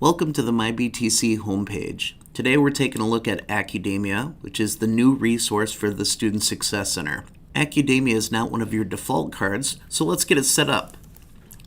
Welcome to the MyBTC homepage. Today we're taking a look at Accudemia, which is the new resource for the Student Success Center. Accudemia is not one of your default cards, so let's get it set up.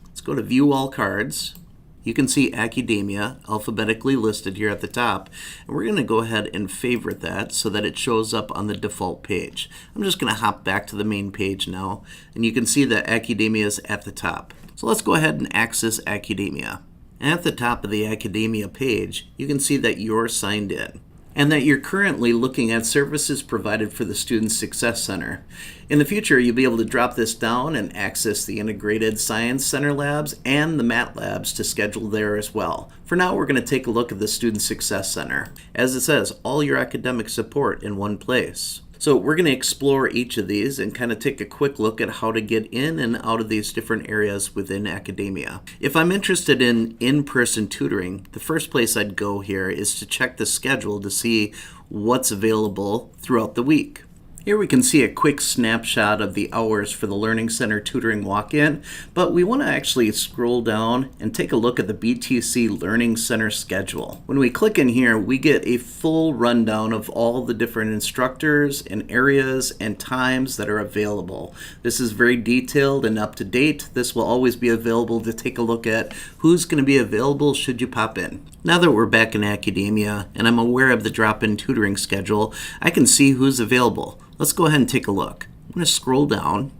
Let's go to View All Cards. You can see Accudemia alphabetically listed here at the top, and we're going to go ahead and favorite that so that it shows up on the default page. I'm just going to hop back to the main page now, and you can see that Accudemia is at the top. So let's go ahead and access Accudemia. At the top of the Accudemia page, you can see that you're signed in and that you're currently looking at services provided for the Student Success Center. In the future, you'll be able to drop this down and access the Integrated Science Center labs and the Math labs to schedule there as well. For now, we're going to take a look at the Student Success Center. As it says, all your academic support in one place. So we're going to explore each of these and kind of take a quick look at how to get in and out of these different areas within Accudemia. If I'm interested in in-person tutoring, the first place I'd go here is to check the schedule to see what's available throughout the week. Here we can see a quick snapshot of the hours for the Learning Center tutoring walk-in, but we want to actually scroll down and take a look at the BTC Learning Center schedule. When we click in here, we get a full rundown of all the different instructors and areas and times that are available. This is very detailed and up to date. This will always be available to take a look at who's going to be available should you pop in. Now that we're back in Accudemia and I'm aware of the drop-in tutoring schedule, I can see who's available. Let's go ahead and take a look. I'm going to scroll down.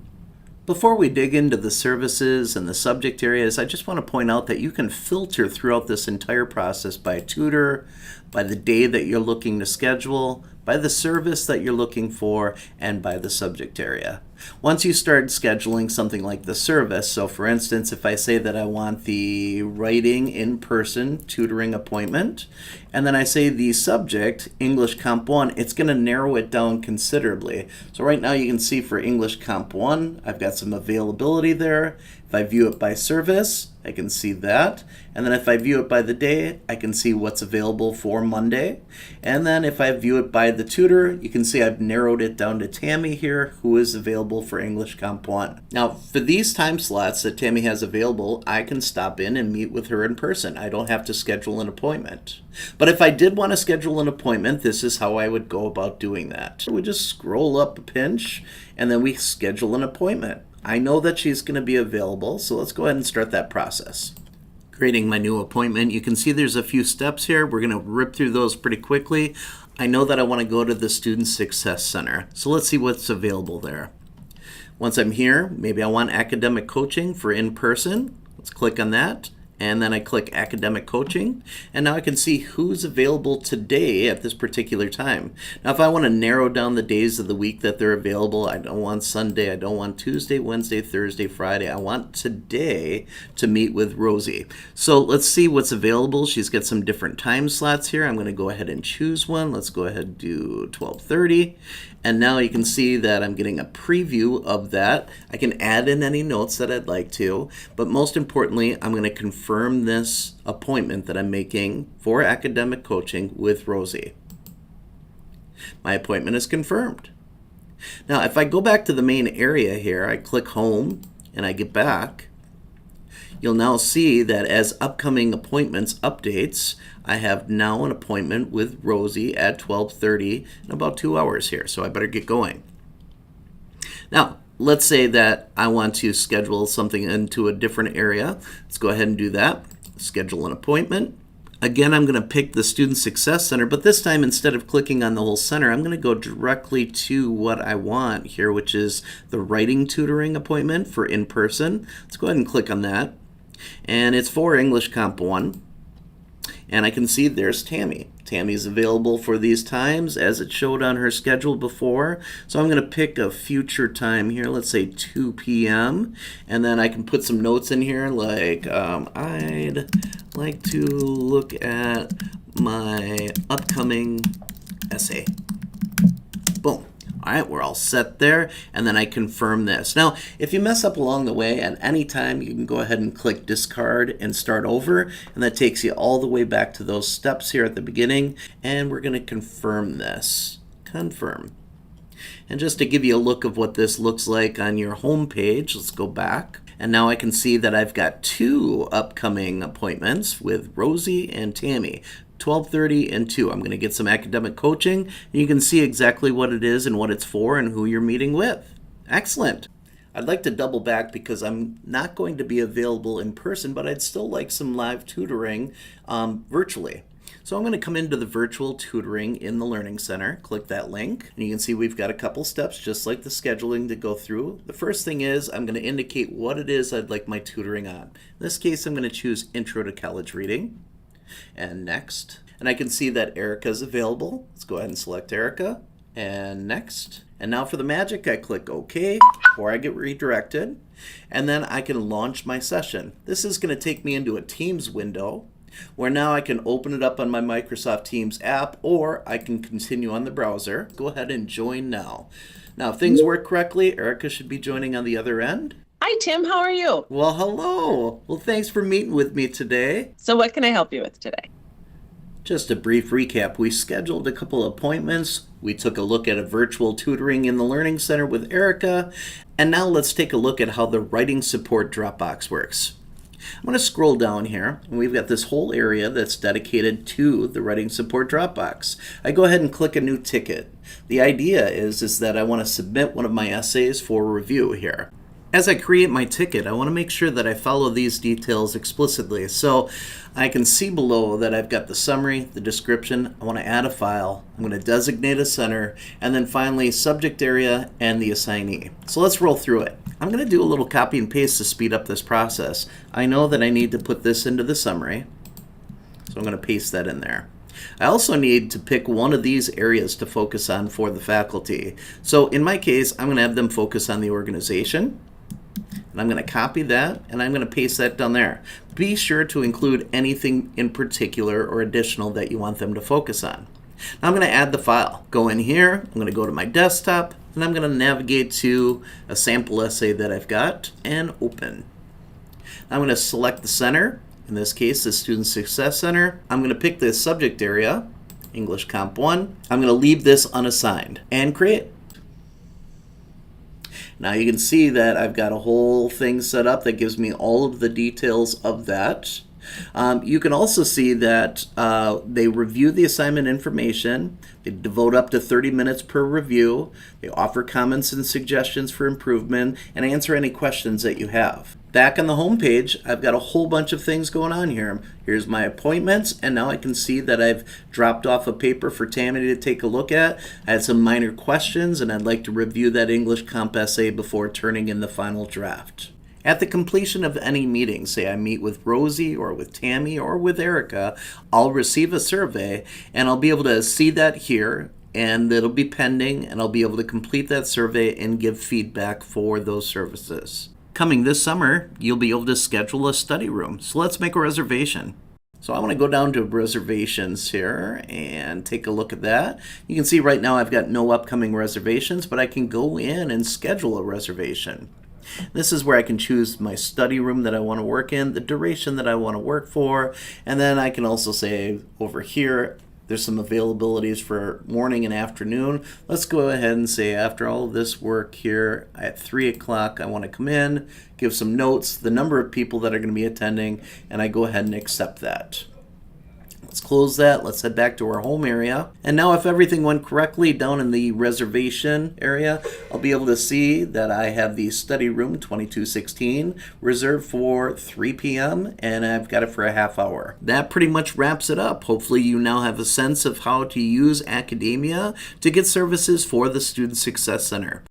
Before we dig into the services and the subject areas, I just want to point out that you can filter throughout this entire process by tutor, by the day that you're looking to schedule, by the service that you're looking for, and by the subject area. Once you start scheduling something like the service, so for instance, if I say that I want the writing in-person tutoring appointment, and then I say the subject, English Comp 1, it's going to narrow it down considerably. So right now you can see for English Comp 1, I've got some availability there. If I view it by service, I can see that. And then if I view it by the day, I can see what's available for Monday. And then if I view it by the tutor, you can see I've narrowed it down to Tammy here, who is available for English Comp 1. Now, for these time slots that Tammy has available, I can stop in and meet with her in person. I don't have to schedule an appointment. But if I did want to schedule an appointment, this is how I would go about doing that. We just scroll up a pinch, and then we schedule an appointment. I know that she's going to be available, so let's go ahead and start that process. Creating my new appointment, you can see there's a few steps here. We're going to rip through those pretty quickly. I know that I want to go to the Student Success Center, so let's see what's available there. Once I'm here, maybe I want academic coaching for in-person. Let's click on that. And then I click Academic Coaching, and now I can see who's available today at this particular time. Now, if I want to narrow down the days of the week that they're available, I don't want Sunday, I don't want Tuesday, Wednesday, Thursday, Friday. I want today to meet with Rosie. So let's see what's available. She's got some different time slots here. I'm going to go ahead and choose one. Let's go ahead and do 12:30. And now you can see that I'm getting a preview of that. I can add in any notes that I'd like to, but most importantly, I'm going to confirm this appointment that I'm making for academic coaching with Rosie. My appointment is confirmed. Now, if I go back to the main area here, I click Home and I get back, you'll now see that as upcoming appointments updates, I have now an appointment with Rosie at 12:30 in about 2 hours here, so I better get going. Now, let's say that I want to schedule something into a different area. Let's go ahead and do that. Schedule an appointment. Again, I'm going to pick the Student Success Center, but this time instead of clicking on the whole center, I'm going to go directly to what I want here, which is the writing tutoring appointment for in-person. Let's go ahead and click on that. And it's for English Comp 1. And I can see there's Tammy. Tammy's available for these times as it showed on her schedule before. So I'm going to pick a future time here, let's say 2 p.m. And then I can put some notes in here like I'd like to look at my upcoming essay. Boom. All right, we're all set there, and then I confirm this. Now, if you mess up along the way at any time, you can go ahead and click discard and start over, and that takes you all the way back to those steps here at the beginning, and we're going to confirm this. Confirm. And just to give you a look of what this looks like on your home page, let's go back. And now I can see that I've got 2 upcoming appointments with Rosie and Tammy. 12:30 and 2. I'm going to get some academic coaching, and you can see exactly what it is and what it's for and who you're meeting with. Excellent. I'd like to double back because I'm not going to be available in person, but I'd still like some live tutoring virtually. So I'm going to come into the virtual tutoring in the Learning Center, click that link, and you can see we've got a couple steps just like the scheduling to go through. The first thing is I'm going to indicate what it is I'd like my tutoring on. In this case, I'm going to choose Intro to College Reading, and next. And I can see that Erica's available. Let's go ahead and select Erica, and next. And now for the magic, I click OK, or I get redirected, and then I can launch my session. This is going to take me into a Teams window, where now I can open it up on my Microsoft Teams app, or I can continue on the browser. Go ahead and join now. Now, if things work correctly, Erica should be joining on the other end. Hi, Tim. How are you? Well, hello. Well, thanks for meeting with me today. So what can I help you with today? Just a brief recap. We scheduled a couple of appointments. We took a look at a virtual tutoring in the Learning Center with Erica. And now let's take a look at how the writing support Dropbox works. I'm going to scroll down here, and we've got this whole area that's dedicated to the Writing Support Dropbox. I go ahead and click a new ticket. The idea is that I want to submit one of my essays for review here. As I create my ticket, I want to make sure that I follow these details explicitly. So I can see below that I've got the summary, the description. I want to add a file. I'm going to designate a center, and then finally subject area and the assignee. So let's roll through it. I'm going to do a little copy and paste to speed up this process. I know that I need to put this into the summary, so I'm going to paste that in there. I also need to pick one of these areas to focus on for the faculty. So in my case, I'm going to have them focus on the organization. And I'm going to copy that, and I'm going to paste that down there. Be sure to include anything in particular or additional that you want them to focus on. Now I'm going to add the file. Go in here, I'm going to go to my desktop, and I'm going to navigate to a sample essay that I've got, and open. I'm going to select the center, in this case the Student Success Center. I'm going to pick the subject area, English Comp 1. I'm going to leave this unassigned, and create. Now you can see that I've got a whole thing set up that gives me all of the details of that. You can also see that they review the assignment information. They devote up to 30 minutes per review. They offer comments and suggestions for improvement and answer any questions that you have. Back on the home page, I've got a whole bunch of things going on here. Here's my appointments, and now I can see that I've dropped off a paper for Tammy to take a look at. I had some minor questions, and I'd like to review that English Comp essay before turning in the final draft. At the completion of any meeting, say I meet with Rosie or with Tammy or with Erica, I'll receive a survey, and I'll be able to see that here, and it'll be pending, and I'll be able to complete that survey and give feedback for those services. Coming this summer, you'll be able to schedule a study room. So let's make a reservation. So I want to go down to reservations here and take a look at that. You can see right now I've got no upcoming reservations, but I can go in and schedule a reservation. This is where I can choose my study room that I want to work in, the duration that I want to work for, and then I can also say over here, there's some availabilities for morning and afternoon. Let's go ahead and say after all of this work here at 3 o'clock, I want to come in, give some notes, the number of people that are going to be attending, and I go ahead and accept that. Let's close that. Let's head back to our home area. And now if everything went correctly down in the reservation area, I'll be able to see that I have the study room 2216 reserved for 3 p.m. and I've got it for a half hour. That pretty much wraps it up. Hopefully you now have a sense of how to use Accudemia to get services for the Student Success Center.